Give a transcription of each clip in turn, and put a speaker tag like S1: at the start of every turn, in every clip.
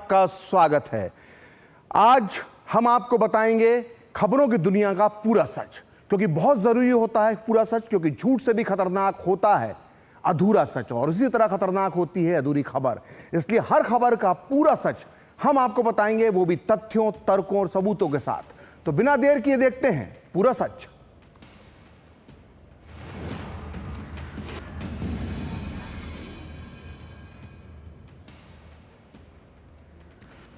S1: का स्वागत है। आज हम आपको बताएंगे खबरों की दुनिया का पूरा सच, क्योंकि बहुत जरूरी होता है पूरा सच, क्योंकि झूठ से भी खतरनाक होता है अधूरा सच, और इसी तरह खतरनाक होती है अधूरी खबर। इसलिए हर खबर का पूरा सच हम आपको बताएंगे, वो भी तथ्यों, तर्कों और सबूतों के साथ। तो बिना देर किए देखते हैं पूरा सच।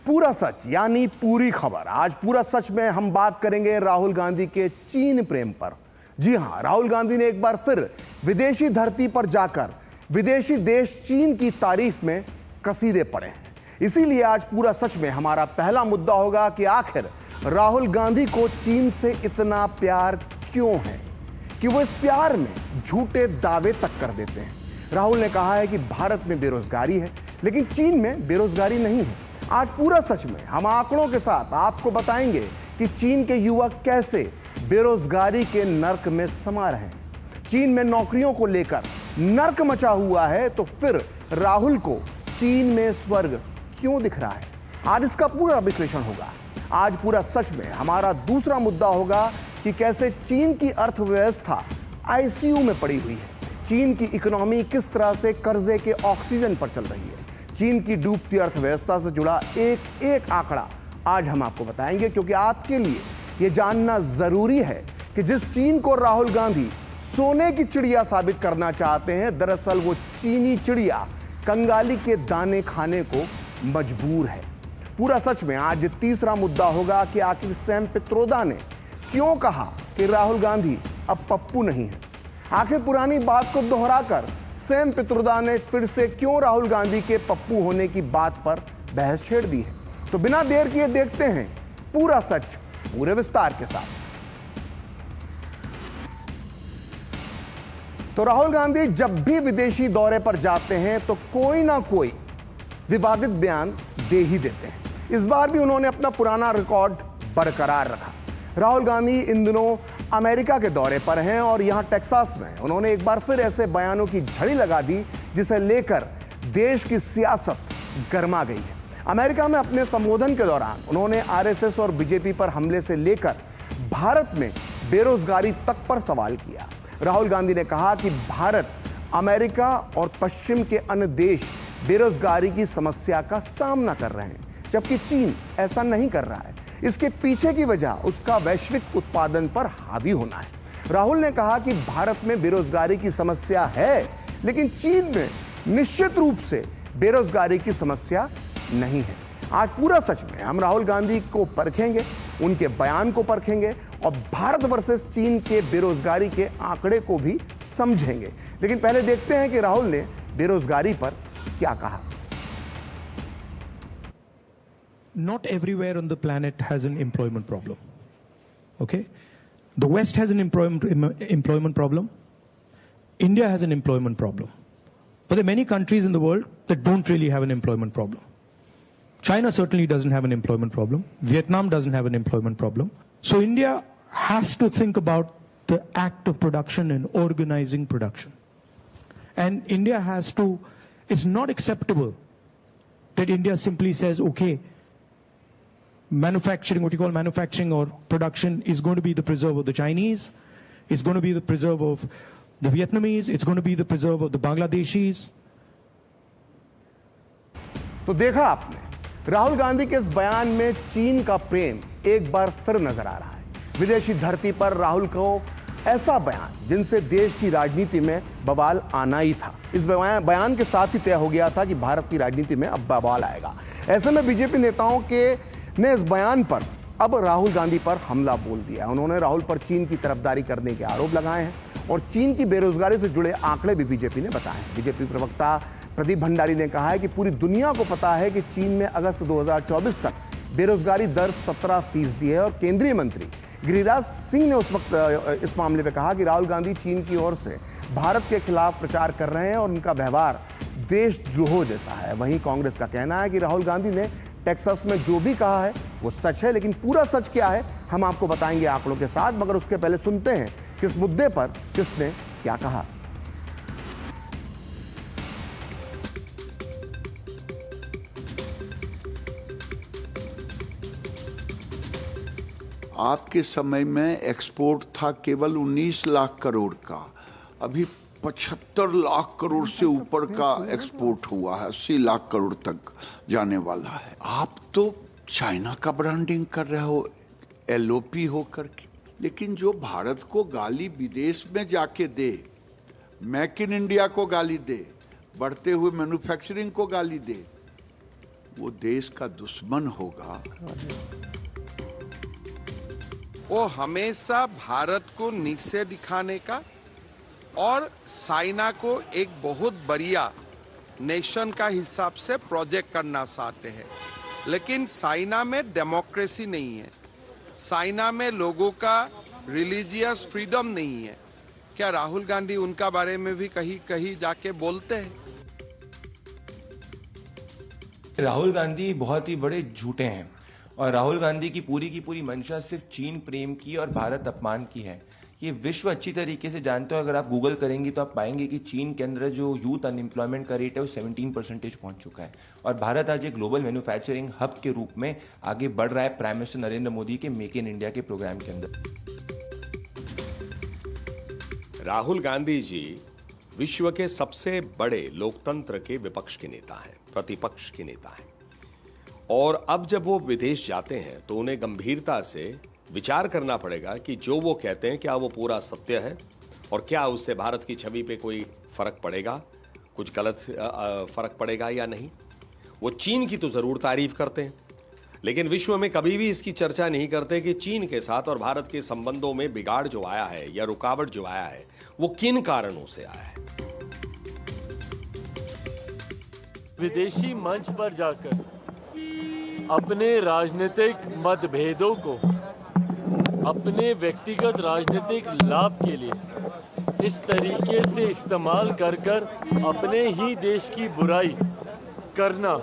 S1: पूरा सच यानी पूरी खबर। आज पूरा सच में हम बात करेंगे राहुल गांधी के चीन प्रेम पर। जी हां, राहुल गांधी ने एक बार फिर विदेशी धरती पर जाकर विदेशी देश चीन की तारीफ में कसीदे पढ़े हैं। इसीलिए आज पूरा सच में हमारा पहला मुद्दा होगा कि आखिर राहुल गांधी को चीन से इतना प्यार क्यों है कि वो इस प्यार में झूठे दावे तक कर देते हैं। राहुल ने कहा है कि भारत में बेरोजगारी है, लेकिन चीन में बेरोजगारी नहीं है। आज पूरा सच में हम आंकड़ों के साथ आपको बताएंगे कि चीन के युवक कैसे बेरोजगारी के नर्क में समा रहे हैं। चीन में नौकरियों को लेकर नर्क मचा हुआ है, तो फिर राहुल को चीन में स्वर्ग क्यों दिख रहा है? आज इसका पूरा विश्लेषण होगा। आज पूरा सच में हमारा दूसरा मुद्दा होगा कि कैसे चीन की अर्थव्यवस्था आईसीयू में पड़ी हुई है। चीन की इकोनॉमी किस तरह से कर्जे के ऑक्सीजन पर चल रही है। चीन की डूबती अर्थव्यवस्था से जुड़ा एक एक आंकड़ा आज हम आपको बताएंगे, क्योंकि आपके लिए यह जानना जरूरी है कि जिस चीन को राहुल गांधी सोने की चिड़िया साबित करना चाहते हैं, दरअसल वो चीनी चिड़िया कंगाली के दाने खाने को मजबूर है। पूरा सच में आज तीसरा मुद्दा होगा कि आखिर सैम पित्रोदा ने क्यों कहा कि राहुल गांधी अब पप्पू नहीं है। आखिर पुरानी बात को दोहराकर सैम पित्रोदा ने फिर से क्यों राहुल गांधी के पप्पू होने की बात पर बहस छेड़ दी है। तो बिना देर किए देखते हैं पूरा सच पूरे विस्तार के साथ। तो राहुल गांधी जब भी विदेशी दौरे पर जाते हैं तो कोई ना कोई विवादित बयान दे ही देते हैं। इस बार भी उन्होंने अपना पुराना रिकॉर्ड बरकरार रखा। राहुल गांधी इन दिनों अमेरिका के दौरे पर हैं और यहां टेक्सास में उन्होंने एक बार फिर ऐसे बयानों की झड़ी लगा दी जिसे लेकर देश की सियासत गर्मा गई है। अमेरिका में अपने संबोधन के दौरान उन्होंने आरएसएस और बीजेपी पर हमले से लेकर भारत में बेरोजगारी तक पर सवाल किया। राहुल गांधी ने कहा कि भारत, अमेरिका और पश्चिम के अन्य देश बेरोजगारी की समस्या का सामना कर रहे हैं, जबकि चीन ऐसा नहीं कर रहा है। इसके पीछे की वजह उसका वैश्विक उत्पादन पर हावी होना है। राहुल ने कहा कि भारत में बेरोजगारी की समस्या है, लेकिन चीन में निश्चित रूप से बेरोजगारी की समस्या नहीं है। आज पूरा सच में हम राहुल गांधी को परखेंगे, उनके बयान को परखेंगे और भारत वर्सेस चीन के बेरोजगारी के आंकड़े को भी समझेंगे। लेकिन पहले देखते हैं कि राहुल ने बेरोजगारी पर क्या कहा।
S2: Not everywhere on the planet has an employment problem. Okay? The West has an employment problem. India has an employment problem. But there are many countries in the world that don't really have an employment problem. China certainly doesn't have an employment problem. Vietnam doesn't have an employment problem. So India has to think about the act of production and organizing production. And India has to, it's not acceptable that India simply says, okay, manufacturing, what you call manufacturing or production, is going to be the preserve of the Chinese, it's going to be the preserve of the Vietnamese, it's going to be the preserve of the Bangladeshis.
S1: तो देखा आपने, राहुल गांधी के इस बयान में चीन का प्रेम एक बार फिर नजर आ रहा है। विदेशी धरती पर राहुल को ऐसा बयान जिनसे देश की राजनीति में बवाल आना ही था। इस बयान के साथ ही तय हो गया था कि भारत की राजनीति में अब बवाल आएगा। ऐसे में बीजेपी नेताओं ने इस बयान पर अब राहुल गांधी पर हमला बोल दिया। उन्होंने राहुल पर चीन की तरफदारी करने के आरोप लगाए हैं और चीन की बेरोजगारी से जुड़े आंकड़े भी बीजेपी ने बताए हैं। बीजेपी प्रवक्ता प्रदीप भंडारी ने कहा है कि पूरी दुनिया को पता है कि चीन में अगस्त 2024 तक बेरोजगारी दर 17% है और केंद्रीय मंत्री गिरिराज सिंह ने उस वक्त इस मामले में कहा कि राहुल गांधी चीन की ओर से भारत के खिलाफ प्रचार कर रहे हैं और उनका व्यवहार देशद्रोह जैसा है। वहीं कांग्रेस का कहना है कि राहुल गांधी ने टेक्सास में जो भी कहा है वो सच है, लेकिन पूरा सच क्या है हम आपको बताएंगे आंकड़ों के साथ। मगर उसके पहले सुनते हैं कि इस मुद्दे पर किसने क्या कहा।
S3: आपके समय में एक्सपोर्ट था केवल 19 लाख करोड़ का, अभी 75 लाख करोड़ से ऊपर का एक्सपोर्ट हुआ है, 80 लाख करोड़ तक जाने वाला है। आप तो चाइना का ब्रांडिंग कर रहे हो LOP हो करके, लेकिन जो भारत को गाली विदेश में जाके दे, मेक इन इंडिया को गाली दे, बढ़ते हुए मैन्युफैक्चरिंग को गाली दे, वो देश का दुश्मन होगा।
S4: वो हमेशा भारत को नीचे दिखाने का और चाइना को एक बहुत बढ़िया नेशन का हिसाब से प्रोजेक्ट करना चाहते हैं, लेकिन चाइना में डेमोक्रेसी नहीं है, चाइना में लोगों का रिलीजियस फ्रीडम नहीं है। क्या राहुल गांधी उनका बारे में भी कहीं कहीं जाके बोलते हैं?
S5: राहुल गांधी बहुत ही बड़े झूठे हैं और राहुल गांधी की पूरी मंशा सिर्फ चीन प्रेम की और भारत अपमान की है। ये विश्व अच्छी तरीके से जानते हो। अगर आप गूगल करेंगे तो आप पाएंगे कि चीन के अंदर जो यूथ अनएम्प्लॉयमेंट का रेट है वो 17% पहुंच चुका है और भारत आज एक ग्लोबल मैन्युफैक्चरिंग हब के रूप में आगे बढ़ रहा है प्राइम मिनिस्टर नरेंद्र मोदी के मेक इन इंडिया के प्रोग्राम के अंदर।
S6: राहुल गांधी जी विश्व के सबसे बड़े लोकतंत्र के विपक्ष के नेता हैं, प्रतिपक्ष के नेता हैं, और अब जब वो विदेश जाते हैं तो उन्हें गंभीरता से विचार करना पड़ेगा कि जो वो कहते हैं क्या वो पूरा सत्य है और क्या उससे भारत की छवि पे कोई फर्क पड़ेगा, कुछ गलत फर्क पड़ेगा या नहीं। वो चीन की तो जरूर तारीफ करते हैं, लेकिन विश्व में कभी भी इसकी चर्चा नहीं करते कि चीन के साथ और भारत के संबंधों में बिगाड़ जो आया है या रुकावट जो आया है वो किन कारणों से आया है।
S7: विदेशी मंच पर जाकर अपने राजनीतिक मतभेदों को अपने व्यक्तिगत राजनीतिक लाभ के लिए इस तरीके से इस्तेमाल कर अपने ही देश की बुराई करना,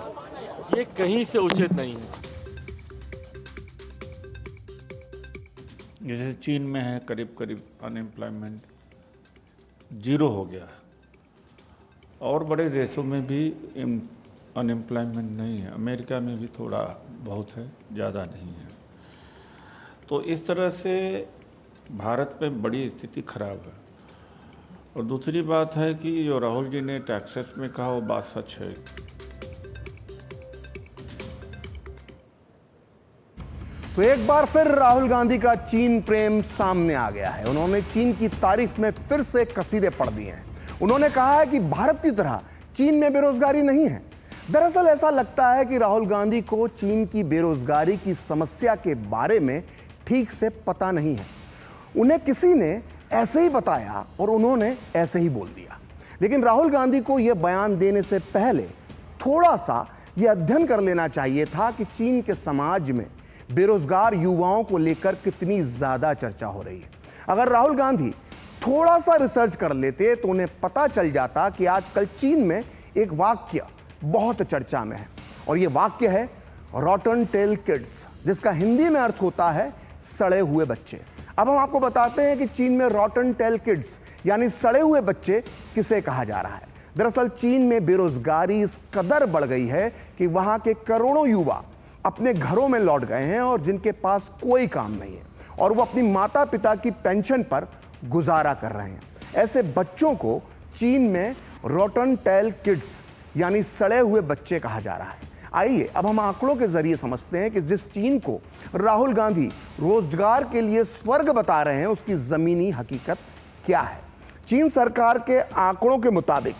S7: ये कहीं से उचित नहीं है।
S8: जैसे चीन में है करीब अनएम्प्लॉयमेंट 0 हो गया, और बड़े देशों में भी अनएम्प्लॉयमेंट नहीं है, अमेरिका में भी थोड़ा बहुत है, ज़्यादा नहीं है। तो इस तरह से भारत में बड़ी स्थिति खराब है। और दूसरी बात है कि जो राहुल जी ने टैक्सेस में कहा वो बात सच है।
S1: तो एक बार फिर राहुल गांधी का चीन प्रेम सामने आ गया है। उन्होंने चीन की तारीफ में फिर से कसीदे पढ़ दिए हैं। उन्होंने कहा है कि भारत की तरह चीन में बेरोजगारी नहीं है। दरअसल ऐसा लगता है कि राहुल गांधी को चीन की बेरोजगारी की समस्या के बारे में ठीक से पता नहीं है। उन्हें किसी ने ऐसे ही बताया और उन्होंने ऐसे ही बोल दिया। लेकिन राहुल गांधी को यह बयान देने से पहले थोड़ा सा यह अध्ययन कर लेना चाहिए था कि चीन के समाज में बेरोजगार युवाओं को लेकर कितनी ज्यादा चर्चा हो रही है। अगर राहुल गांधी थोड़ा सा रिसर्च कर लेते तो उन्हें पता चल जाता कि आजकल चीन में एक वाक्य बहुत चर्चा में है, और यह वाक्य है रॉटन टेल किड्स, जिसका हिंदी में अर्थ होता है सड़े हुए बच्चे। अब हम आपको बताते हैं कि चीन में रॉटन टेल किड्स यानी सड़े हुए बच्चे किसे कहा जा रहा है। दरअसल चीन में बेरोजगारी इस कदर बढ़ गई है कि वहां के करोड़ों युवा अपने घरों में लौट गए हैं और जिनके पास कोई काम नहीं है और वो अपनी माता पिता की पेंशन पर गुजारा कर रहे हैं। ऐसे बच्चों को चीन में रॉटन टेल किड्स यानी सड़े हुए बच्चे कहा जा रहा है। आइए अब हम आंकड़ों के जरिए समझते हैं कि जिस चीन को राहुल गांधी रोजगार के लिए स्वर्ग बता रहे हैं उसकी जमीनी हकीकत क्या है। चीन सरकार के आंकड़ों के मुताबिक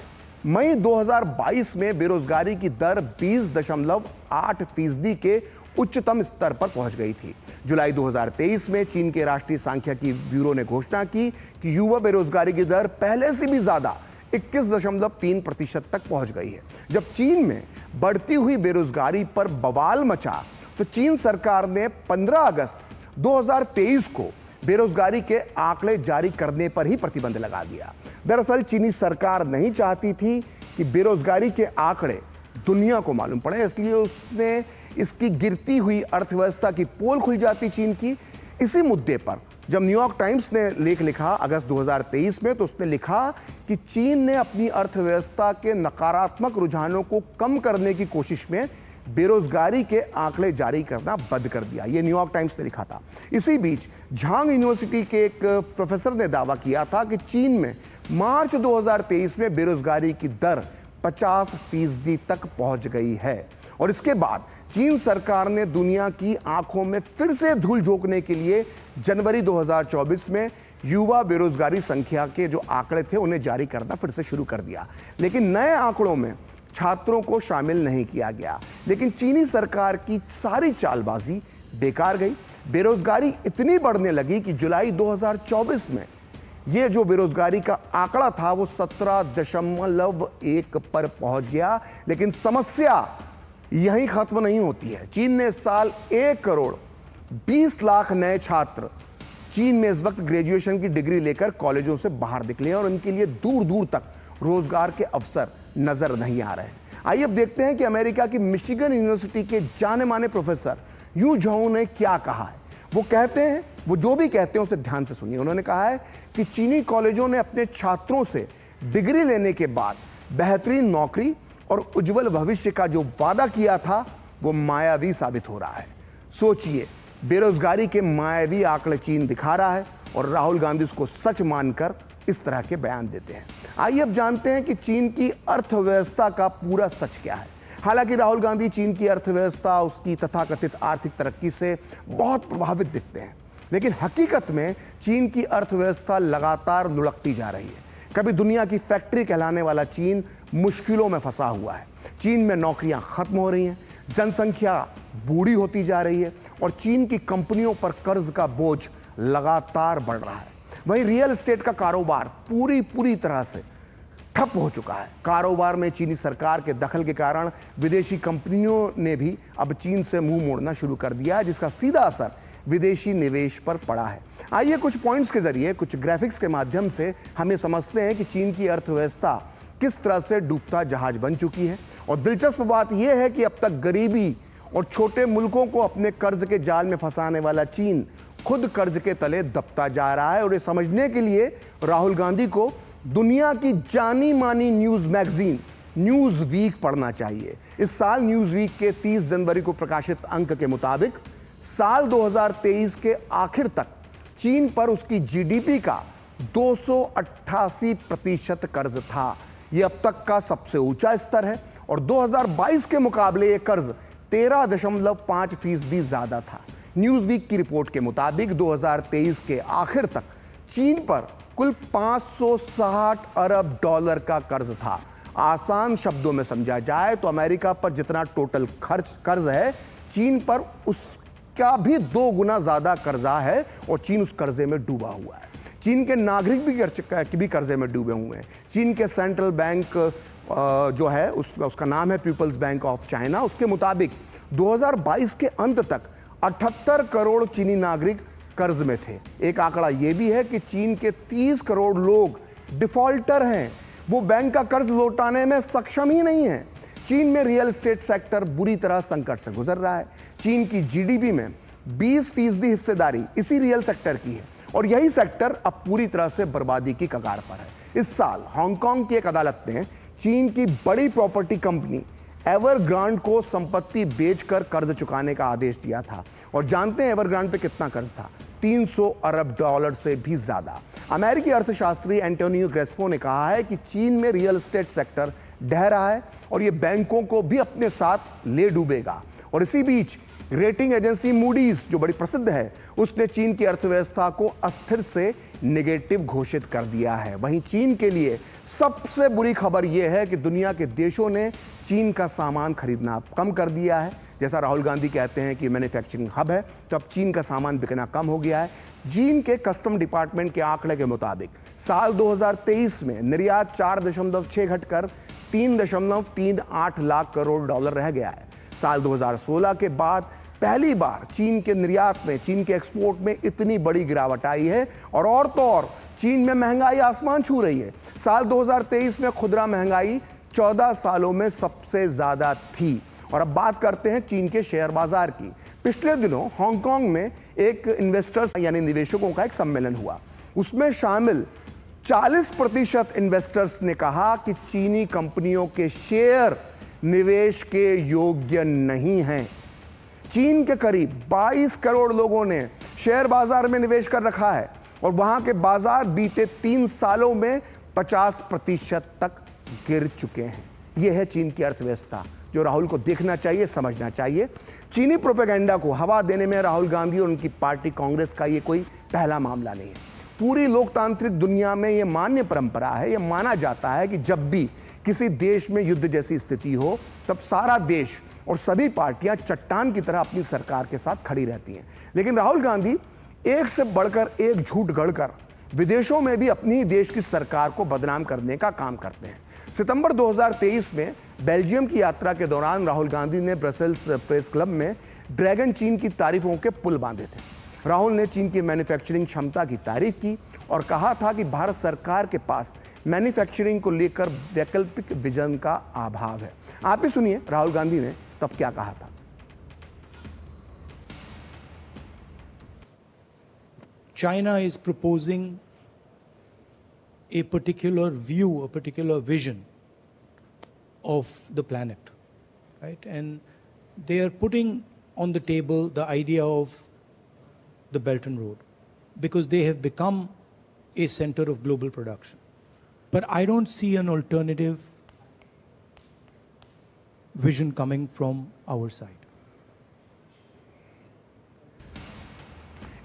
S1: मई 2022 में बेरोजगारी की दर 20.8% के उच्चतम स्तर पर पहुंच गई थी। जुलाई 2023 में चीन के राष्ट्रीय सांख्यिकी ब्यूरो ने घोषणा की कि युवा बेरोजगारी की दर पहले से भी ज्यादा 21.3% तक पहुंच गई है। जब चीन में बढ़ती हुई बेरोजगारी पर बवाल मचा तो चीन सरकार ने 15 अगस्त 2023 को बेरोजगारी के आंकड़े जारी करने पर ही प्रतिबंध लगा दिया। दरअसल चीनी सरकार नहीं चाहती थी कि बेरोजगारी के आंकड़े दुनिया को मालूम पड़े, इसलिए उसने इसकी गिरती हुई अर्थव्यवस्था की पोल खुल जाती चीन की। इसी मुद्दे पर जब न्यूयॉर्क टाइम्स ने लेख लिखा अगस्त 2023 में, तो उसने लिखा कि चीन ने अपनी अर्थव्यवस्था के नकारात्मक रुझानों को कम करने की कोशिश में बेरोजगारी के आंकड़े जारी करना बंद कर दिया। ये न्यूयॉर्क टाइम्स ने लिखा था। इसी बीच झांग यूनिवर्सिटी के एक प्रोफेसर ने दावा किया था कि चीन में मार्च 2023 में बेरोजगारी की दर 50% तक पहुंच गई है। और इसके बाद चीन सरकार ने दुनिया की आंखों में फिर से धूल झोंकने के लिए जनवरी 2024 में युवा बेरोजगारी संख्या के जो आंकड़े थे उन्हें जारी करना फिर से शुरू कर दिया। लेकिन नए आंकड़ों में छात्रों को शामिल नहीं किया गया। लेकिन चीनी सरकार की सारी चालबाजी बेकार गई। बेरोजगारी इतनी बढ़ने लगी कि जुलाई 2024 में यह जो बेरोजगारी का आंकड़ा था वो 17.1 पर पहुंच गया। लेकिन समस्या यहीं खत्म नहीं होती है। चीन ने इस साल 1 करोड़ 20 लाख नए छात्र चीन में इस वक्त ग्रेजुएशन की डिग्री लेकर कॉलेजों से बाहर निकले हैं और उनके लिए दूर दूर तक रोजगार के अवसर नजर नहीं आ रहे हैं। आइए अब देखते हैं कि अमेरिका की मिशिगन यूनिवर्सिटी के जाने माने प्रोफेसर यू झाओ ने क्या कहा है। वो कहते हैं, वो जो भी कहते हैं उसे ध्यान से सुनिए। उन्होंने कहा है कि चीनी कॉलेजों ने अपने छात्रों से डिग्री लेने के बाद बेहतरीन नौकरी और उज्जवल भविष्य का जो वादा किया था वो मायावी साबित हो रहा है। सोचिए, बेरोजगारी के मायावी आंकड़े चीन दिखा रहा है और राहुल गांधी उसको सच मानकर इस तरह के बयान देते हैं। आइए अब जानते हैं कि चीन की अर्थव्यवस्था का पूरा सच क्या है। हालांकि राहुल गांधी चीन की अर्थव्यवस्था, उसकी तथाकथित आर्थिक तरक्की से बहुत प्रभावित दिखते हैं, लेकिन हकीकत में चीन की अर्थव्यवस्था लगातार लुढ़कती जा रही है। कभी दुनिया की फैक्ट्री कहलाने वाला चीन मुश्किलों में फंसा हुआ है। चीन में नौकरियां खत्म हो रही हैं, जनसंख्या बूढ़ी होती जा रही है और चीन की कंपनियों पर कर्ज का बोझ लगातार बढ़ रहा है। वहीं रियल एस्टेट का कारोबार पूरी तरह से ठप हो चुका है। कारोबार में चीनी सरकार के दखल के कारण विदेशी कंपनियों ने भी अब चीन से मुंह मोड़ना शुरू कर दिया है, जिसका सीधा असर विदेशी निवेश पर पड़ा है। आइए कुछ पॉइंट्स के जरिए, कुछ ग्राफिक्स के माध्यम से हम ये समझते हैं कि चीन की अर्थव्यवस्था किस तरह से डूबता जहाज बन चुकी है। और दिलचस्प बात यह है कि अब तक गरीबी और छोटे मुल्कों को अपने कर्ज के जाल में फंसाने वाला चीन खुद कर्ज के तले दबता जा रहा है। और ये समझने के लिए राहुल गांधी को दुनिया की जानी मानी न्यूज मैगजीन न्यूज वीक पढ़ना चाहिए। इस साल न्यूज वीक के 30 जनवरी को प्रकाशित अंक के मुताबिक साल 2023 के आखिर तक चीन पर उसकी जीडीपी का 288% कर्ज था। यह अब तक का सबसे ऊंचा स्तर है और 2022 के मुकाबले यह कर्ज 13.5% ज्यादा था। न्यूज वीक की रिपोर्ट के मुताबिक 2023 के आखिर तक चीन पर कुल 560 अरब डॉलर का कर्ज था। आसान शब्दों में समझा जाए तो अमेरिका पर जितना टोटल कर्ज है, चीन पर उसका भी 2 गुना ज्यादा कर्जा है और चीन उस कर्जे में डूबा हुआ है। चीन के नागरिक भी कर्जे में डूबे हुए हैं। चीन के सेंट्रल बैंक जो है उसका नाम है पीपल्स बैंक ऑफ चाइना, उसके मुताबिक 2022 के अंत तक 78 करोड़ चीनी नागरिक कर्ज में थे। एक आंकड़ा यह भी है कि चीन के 30 करोड़ लोग डिफॉल्टर हैं, वो बैंक का कर्ज लौटाने में सक्षम ही नहीं है। चीन में रियल एस्टेट सेक्टर बुरी तरह संकट से गुजर रहा है। चीन की जीडीपी में 20% हिस्सेदारी इसी रियल सेक्टर की है और यही सेक्टर अब पूरी तरह से बर्बादी की कगार पर है। इस साल हांगकांग की एक अदालत ने चीन की बड़ी प्रॉपर्टी कंपनी एवरग्रांड को संपत्ति बेचकर कर्ज चुकाने का आदेश दिया था। और जानते हैं एवरग्रांड पे कितना कर्ज था? 300 अरब डॉलर से भी ज्यादा। अमेरिकी अर्थशास्त्री एंटोनियो ग्रेस्फो ने कहा है कि चीन में रियल एस्टेट सेक्टर ढह रहा है और यह बैंकों को भी अपने साथ ले डूबेगा। और इसी बीच रेटिंग एजेंसी मूडीज, जो बड़ी प्रसिद्ध है, उसने चीन की अर्थव्यवस्था को अस्थिर से नेगेटिव घोषित कर दिया है। वहीं चीन के लिए सबसे बुरी खबर यह है कि दुनिया के देशों ने चीन का सामान खरीदना कम कर दिया है। जैसा राहुल गांधी कहते हैं कि मैन्युफैक्चरिंग हब है, तो अब चीन का सामान बिकना कम हो गया है। चीन के कस्टम डिपार्टमेंट के आंकड़े के मुताबिक साल 2023 में निर्यात 4.6 घटकर 3.38 लाख करोड़ डॉलर रह गया है। साल 2016 के बाद पहली बार चीन के निर्यात में, चीन के एक्सपोर्ट में इतनी बड़ी गिरावट आई है। और तो और चीन में महंगाई आसमान छू रही है। साल 2023 में खुदरा महंगाई 14 सालों में सबसे ज्यादा थी। और अब बात करते हैं चीन के शेयर बाजार की। पिछले दिनों हांगकांग में एक इन्वेस्टर्स यानी निवेशकों का एक सम्मेलन हुआ। उसमें शामिल 40% इन्वेस्टर्स ने कहा कि चीनी कंपनियों के शेयर निवेश के योग्य नहीं हैं। चीन के करीब 22 करोड़ लोगों ने शेयर बाजार में निवेश कर रखा है और वहां के बाजार बीते 3 सालों में 50% तक गिर चुके हैं। यह है चीन की अर्थव्यवस्था, जो राहुल को देखना चाहिए, समझना चाहिए। चीनी प्रोपेगेंडा को हवा देने में राहुल गांधी और उनकी पार्टी कांग्रेस का यह कोई पहला मामला नहीं है। पूरी लोकतांत्रिक दुनिया में यह मान्य परंपरा है, यह माना जाता है कि जब भी किसी देश में युद्ध जैसी स्थिति हो तब सारा देश और सभी पार्टियां चट्टान की तरह अपनी सरकार के साथ खड़ी रहती हैं। लेकिन राहुल गांधी एक से बढ़कर एक झूठ गढ़कर विदेशों में भी अपनी ही देश की सरकार को बदनाम करने का काम करते हैं। सितंबर 2023 में बेल्जियम की यात्रा के दौरान राहुल गांधी ने ब्रसेल्स प्रेस क्लब में ड्रैगन चीन की तारीफों के पुल बांधे थे। राहुल ने चीन की मैन्युफैक्चरिंग क्षमता की तारीफ की और कहा था कि भारत सरकार के पास मैन्युफैक्चरिंग को लेकर वैकल्पिक विजन का अभाव है। आप ही सुनिए राहुल गांधी ने तब क्या कहा था।
S2: China is proposing a particular view, a particular vision of the planet, right? And they are putting on the table the idea of the Belt and Road because they have become a center of global production. But I don't see an alternative vision coming from our side.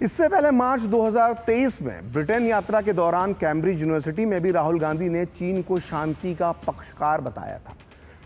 S1: इससे पहले मार्च 2023 में Britain यात्रा के दौरान Cambridge university में भी राहुल गांधी ने चीन को शांति का पक्षकार बताया था।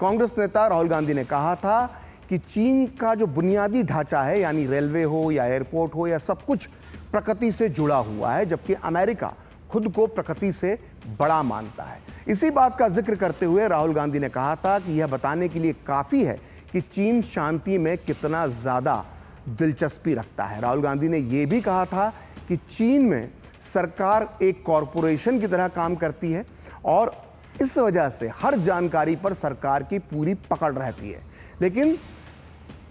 S1: कांग्रेस नेता राहुल गांधी ने कहा था कि चीन का जो बुनियादी ढांचा है, यानी रेलवे हो या एयरपोर्ट हो या सब कुछ प्रकृति से जुड़ा हुआ है, जबकि अमेरिका खुद को प्रकृति से बड़ा मानता है। इसी बात का जिक्र करते हुए राहुल गांधी ने कहा था कि यह बताने के लिए काफी है कि चीन शांति में कितना ज्यादा दिलचस्पी रखता है। राहुल गांधी ने यह भी कहा था कि चीन में सरकार एक कॉरपोरेशन की तरह काम करती है और इस वजह से हर जानकारी पर सरकार की पूरी पकड़ रहती है। लेकिन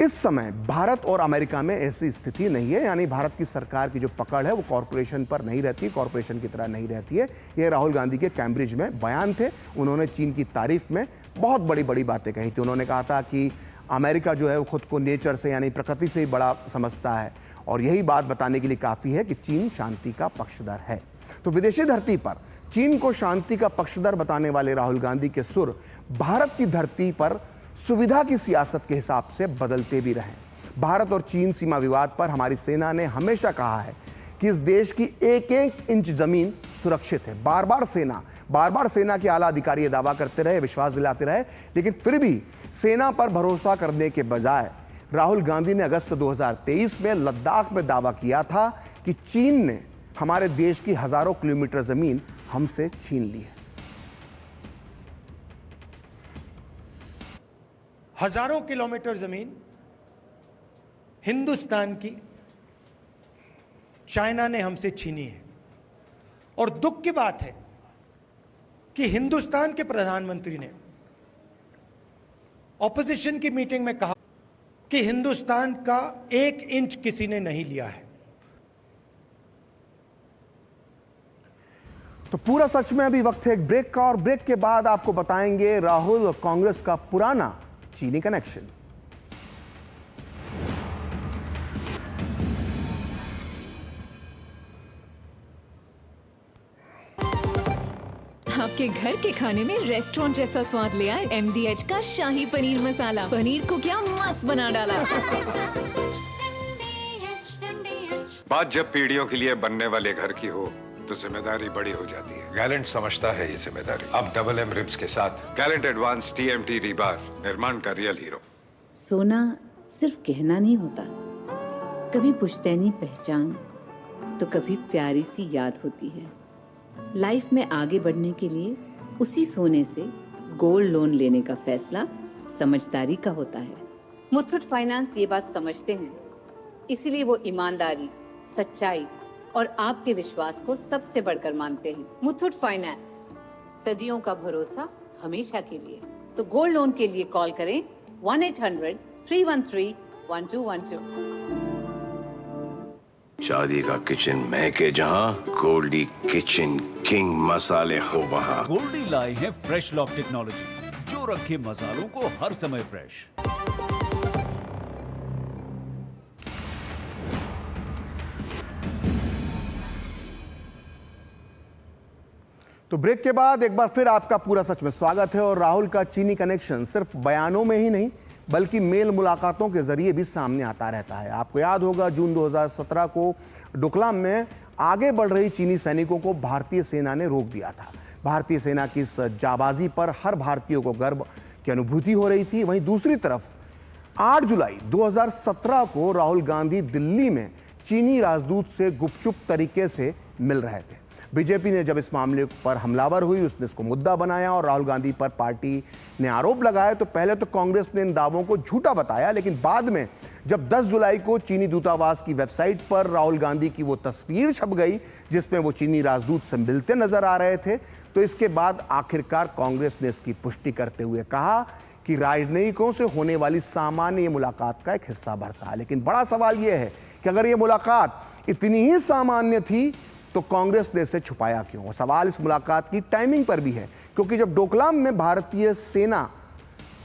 S1: इस समय भारत और अमेरिका में ऐसी स्थिति नहीं है, यानी भारत की सरकार की जो पकड़ है वो कॉरपोरेशन पर नहीं रहती, कॉरपोरेशन की तरह नहीं रहती है। ये राहुल गांधी के कैम्ब्रिज में बयान थे। उन्होंने चीन की तारीफ में बहुत बड़ी बड़ी बातें कही थी। उन्होंने कहा था कि अमेरिका जो है वो खुद को नेचर से यानी प्रकृति से ही बड़ा समझता है और यही बात बताने के लिए काफ़ी है कि चीन शांति का पक्षधर है। तो विदेशी धरती पर चीन को शांति का पक्षधर बताने वाले राहुल गांधी के सुर भारत की धरती पर सुविधा की सियासत के हिसाब से बदलते भी रहे। भारत और चीन सीमा विवाद पर हमारी सेना ने हमेशा कहा है कि इस देश की एक एक इंच जमीन सुरक्षित है। बार बार सेना के आला अधिकारी ये दावा करते रहे, विश्वास दिलाते रहे, लेकिन फिर भी सेना पर भरोसा करने के बजाय राहुल गांधी ने अगस्त 2023 में लद्दाख में दावा किया था कि चीन ने हमारे देश की हजारों किलोमीटर जमीन हमसे छीन ली है।
S2: हजारों किलोमीटर जमीन हिंदुस्तान की चाइना ने हमसे छीनी है और दुख की बात है कि हिंदुस्तान के प्रधानमंत्री ने ऑपोजिशन की मीटिंग में कहा कि हिंदुस्तान का 1 इंच किसी ने नहीं लिया है।
S1: तो पूरा सच में अभी वक्त है एक ब्रेक का और ब्रेक के बाद आपको बताएंगे राहुल और कांग्रेस का पुराना चीनी कनेक्शन।
S9: आपके घर के खाने में रेस्टोरेंट जैसा स्वाद ले आए MDH का शाही पनीर मसाला। पनीर को क्या मस्त बना डाला।
S10: बात जब पीढ़ियों के लिए बनने वाले घर की हो तो जिम्मेदारी बड़ी हो जाती है। गैलेंट समझता है ये जिम्मेदारी। अब डबल M रिब्स के साथ गैलेंट एडवांस TMT रीबार, निर्माण का रियल हीरो।
S11: सोना सिर्फ गहना नहीं होता, कभी पुश्तैनी पहचान तो कभी प्यारी सी याद होती है। लाइफ में आगे बढ़ने के लिए उसी सोने से गोल्ड लोन लेने का फैसला समझदारी का होता है। मुथूट फाइनेंस ये बात समझते हैं, इसीलिए वो ईमानदारी, सच्चाई और आपके विश्वास को सबसे बढ़कर मानते हैं। मुथूट फाइनेंस, सदियों का भरोसा हमेशा के लिए। तो गोल्ड लोन के लिए कॉल करें 1-800-313-1212।
S12: शादी का किचन महके जहां, गोल्डी किचन किंग मसाले हो वहां।
S13: गोल्डी लाए हैं फ्रेश लॉक टेक्नोलॉजी, जो रखे मसालों को हर समय फ्रेश।
S1: तो ब्रेक के बाद एक बार फिर आपका पूरा सच में स्वागत है। और राहुल का चीनी कनेक्शन सिर्फ बयानों में ही नहीं बल्कि मेल मुलाकातों के जरिए भी सामने आता रहता है। आपको याद होगा जून 2017 को डोकलाम में आगे बढ़ रही चीनी सैनिकों को भारतीय सेना ने रोक दिया था। भारतीय सेना की इस जाबाजी पर हर भारतीय को गर्व की अनुभूति हो रही थी। वहीं दूसरी तरफ 8 जुलाई 2017 को राहुल गांधी दिल्ली में चीनी राजदूत से गुपचुप तरीके से मिल रहे थे। बीजेपी ने जब इस मामले पर हमलावर हुई उसने इसको मुद्दा बनाया और राहुल गांधी पर पार्टी ने आरोप लगाया। तो पहले तो कांग्रेस ने इन दावों को झूठा बताया, लेकिन बाद में जब 10 जुलाई को चीनी दूतावास की वेबसाइट पर राहुल गांधी की वो तस्वीर छप गई जिसमें वो चीनी राजदूत से मिलते नजर आ रहे थे, तो इसके बाद आखिरकार कांग्रेस ने इसकी पुष्टि करते हुए कहा कि राजनयिकों से होने वाली सामान्य मुलाकात का एक हिस्सा बढ़ता है। लेकिन बड़ा सवाल यह है कि अगर ये मुलाकात इतनी ही सामान्य थी तो कांग्रेस ने इसे छुपाया क्यों। और सवाल इस मुलाकात की टाइमिंग पर भी है, क्योंकि जब डोकलाम में भारतीय सेना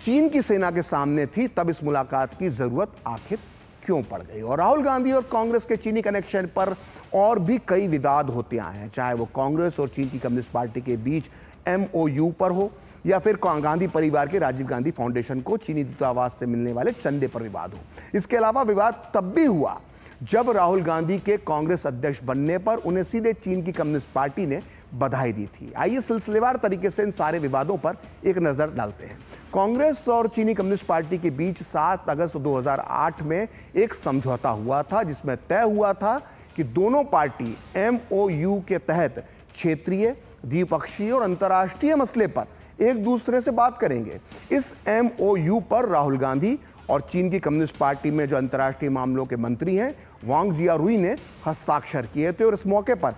S1: चीन की सेना के सामने थी तब इस मुलाकात की जरूरत आखिर क्यों पड़ गई। और राहुल गांधी और कांग्रेस के चीनी कनेक्शन पर और भी कई विवाद होते आए हैं, चाहे वो कांग्रेस और चीन की कम्युनिस्ट पार्टी के बीच MOU पर हो या फिर गांधी परिवार के राजीव गांधी फाउंडेशन को चीनी दूतावास से मिलने वाले चंदे पर विवाद हो। इसके अलावा विवाद तब भी हुआ जब राहुल गांधी के कांग्रेस अध्यक्ष बनने पर उन्हें सीधे चीन की कम्युनिस्ट पार्टी ने बधाई दी थी। आइए सिलसिलेवार तरीके से इन सारे विवादों पर एक नजर डालते हैं। कांग्रेस और चीनी कम्युनिस्ट पार्टी के बीच 7 अगस्त 2008 में एक समझौता हुआ था जिसमें तय हुआ था कि दोनों पार्टी MOU के तहत क्षेत्रीय, द्विपक्षीय और अंतर्राष्ट्रीय मसले पर एक दूसरे से बात करेंगे। इस MOU पर राहुल गांधी और चीन की कम्युनिस्ट पार्टी में जो अंतर्राष्ट्रीय मामलों के मंत्री हैं वांग जियारुई ने हस्ताक्षर किए थे। और इस मौके पर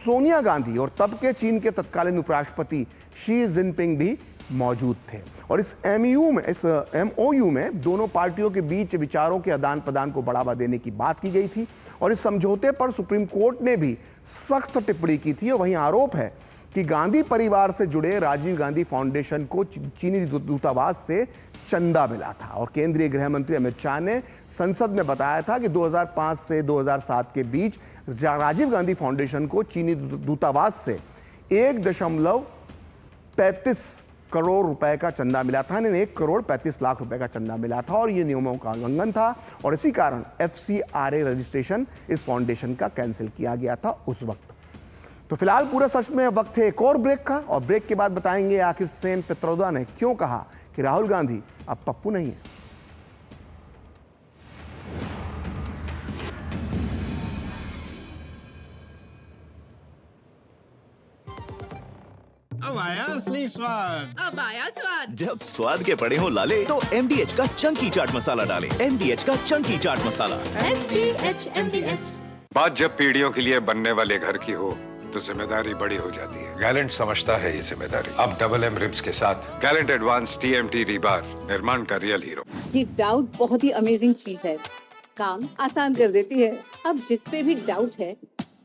S1: सोनिया गांधी और तब के चीन के तत्कालीन उपराष्ट्रपति शी जिनपिंग भी मौजूद थे। और इस MOU में दोनों पार्टियों के बीच विचारों के आदान प्रदान को बढ़ावा देने की बात की गई थी। और इस समझौते पर सुप्रीम कोर्ट ने भी सख्त टिप्पणी की थी। और वहीं आरोप है कि गांधी परिवार से जुड़े राजीव गांधी फाउंडेशन को चीनी दूतावास से चंदा मिला था। और केंद्रीय गृह मंत्री अमित शाह ने संसद में बताया था कि 2005 से 2007 के बीच राजीव गांधी फाउंडेशन को चीनी दूतावास से 1.35 करोड़ रुपए का चंदा मिला था। यानी 1 करोड़ 35 लाख रुपए का चंदा मिला था और ये नियमों का उल्लंघन था। और इसी कारण FCRA रजिस्ट्रेशन इस फाउंडेशन का कैंसिल किया गया था उस वक्त। तो फिलहाल पूरा सच में वक्त है एक और ब्रेक का, और ब्रेक के बाद बताएंगे आखिर सेन पित्रोदा ने क्यों कहा कि राहुल गांधी अब पप्पू नहीं है।
S14: अब आया असली स्वाद।
S15: अब आया स्वाद।
S13: जब स्वाद के पड़े हो लाले तो MDH का चंकी चाट मसाला डालें। MDH का चंकी चाट मसाला।
S15: MDH।
S10: बात जब पीढ़ियों के लिए बनने वाले घर की हो तो जिम्मेदारी बड़ी हो जाती है। गैलेंट समझता है ये जिम्मेदारी। अब MM रिब्स के साथ गैलेंट एडवांस TMT रीबार, निर्माण का रियल हीरो।
S11: ये डाउट बहुत ही अमेजिंग चीज है, काम आसान कर देती है। अब जिस पे भी डाउट है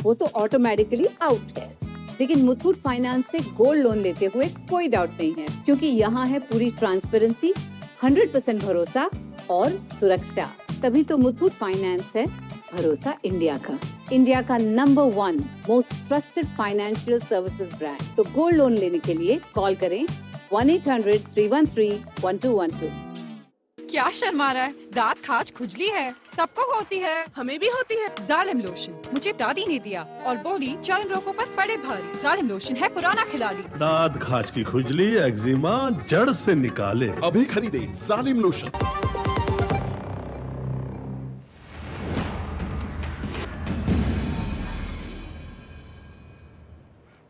S11: वो तो ऑटोमेटिकली आउट है। लेकिन मुथूट फाइनेंस से गोल्ड लोन लेते हुए कोई डाउट नहीं है, क्योंकि यहाँ है पूरी ट्रांसपेरेंसी, 100% भरोसा और सुरक्षा। तभी तो मुथूट फाइनेंस है भरोसा इंडिया का number 1 most trusted financial services brand. तो गोल्ड लोन लेने के लिए कॉल करें 1-800-313-1212।
S16: क्या शर्मा रहा है? दांत खाज खुजली है, सबको होती है, हमें भी होती है। जालिम लोशन मुझे दादी ने दिया और बोली चर्म रोगों पर पड़े भारी। जालिम लोशन है पुराना खिलाड़ी।
S14: दांत खाज की खुजली, एक्जिमा जड़ से निकाले। अभी खरीदे जालिम लोशन।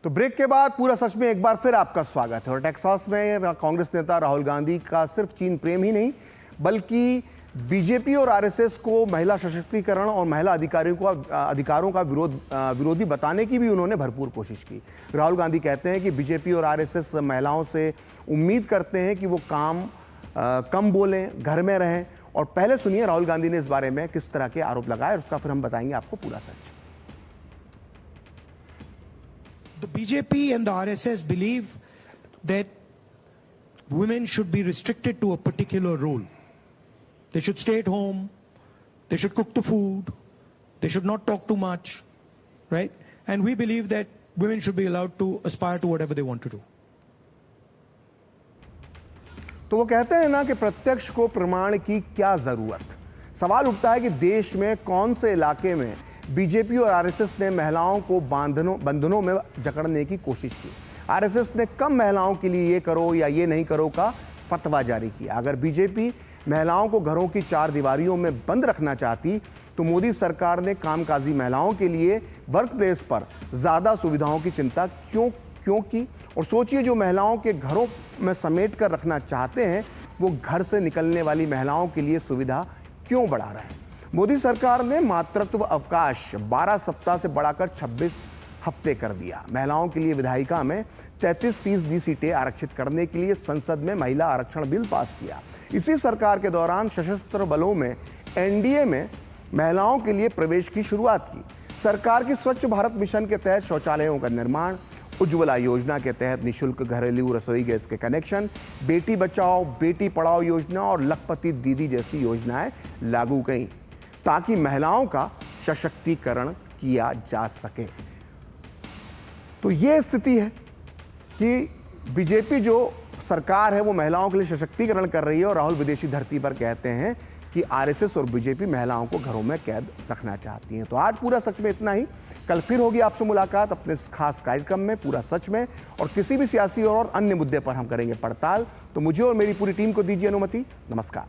S1: तो ब्रेक के बाद पूरा सच में एक बार फिर आपका स्वागत है। और टेक्सास में कांग्रेस नेता राहुल गांधी का सिर्फ चीन प्रेम ही नहीं बल्कि बीजेपी और RSS को महिला सशक्तिकरण और महिला अधिकारों का विरोधी बताने की भी उन्होंने भरपूर कोशिश की। राहुल गांधी कहते हैं कि बीजेपी और RSS महिलाओं से उम्मीद करते हैं कि वो कम बोलें, घर में रहें। और पहले सुनिए राहुल गांधी ने इस बारे में किस तरह के आरोप लगाए और उसका फिर हम बताएंगे आपको पूरा सच।
S2: The BJP and the RSS believe that women should be restricted to a particular role. They should stay at home, they should cook the food, they should not talk too much, right? And we believe that women should be allowed to aspire to whatever they want to do.
S1: तो वो कहते हैं ना कि प्रत्यक्ष को प्रमाण की क्या जरूरत। सवाल उठता है कि देश में कौन से इलाके में बीजेपी और आरएसएस ने महिलाओं को बंधनों में जकड़ने की कोशिश की। आरएसएस ने कम महिलाओं के लिए ये करो या ये नहीं करो का फतवा जारी किया। अगर बीजेपी महिलाओं को घरों की चार दीवारियों में बंद रखना चाहती तो मोदी सरकार ने कामकाजी महिलाओं के लिए वर्क प्लेस पर ज़्यादा सुविधाओं की चिंता क्यों की। और सोचिए, जो महिलाओं के घरों में समेट कर रखना चाहते हैं वो घर से निकलने वाली महिलाओं के लिए सुविधा क्यों बढ़ा रहे हैं। मोदी सरकार ने मातृत्व अवकाश 12 सप्ताह से बढ़ाकर 26 हफ्ते कर दिया। महिलाओं के लिए विधायिका में 33% सीटें आरक्षित करने के लिए संसद में महिला आरक्षण बिल पास किया। इसी सरकार के दौरान सशस्त्र बलों में एनडीए में महिलाओं के लिए प्रवेश की शुरुआत की। सरकार की स्वच्छ भारत मिशन के तहत शौचालयों का निर्माण, उज्ज्वला योजना के तहत निःशुल्क घरेलू रसोई गैस के कनेक्शन, बेटी बचाओ बेटी पढ़ाओ योजना और लखपति दीदी जैसी योजनाएं लागू कईं ताकि महिलाओं का सशक्तिकरण किया जा सके। तो ये स्थिति है कि बीजेपी जो सरकार है वो महिलाओं के लिए सशक्तिकरण कर रही है और राहुल विदेशी धरती पर कहते हैं कि आरएसएस और बीजेपी महिलाओं को घरों में कैद रखना चाहती हैं। तो आज पूरा सच में इतना ही। कल फिर होगी आपसे मुलाकात अपने खास कार्यक्रम में पूरा सच में, और किसी भी सियासी और अन्य मुद्दे पर हम करेंगे पड़ताल। तो मुझे और मेरी पूरी टीम को दीजिए अनुमति। नमस्कार।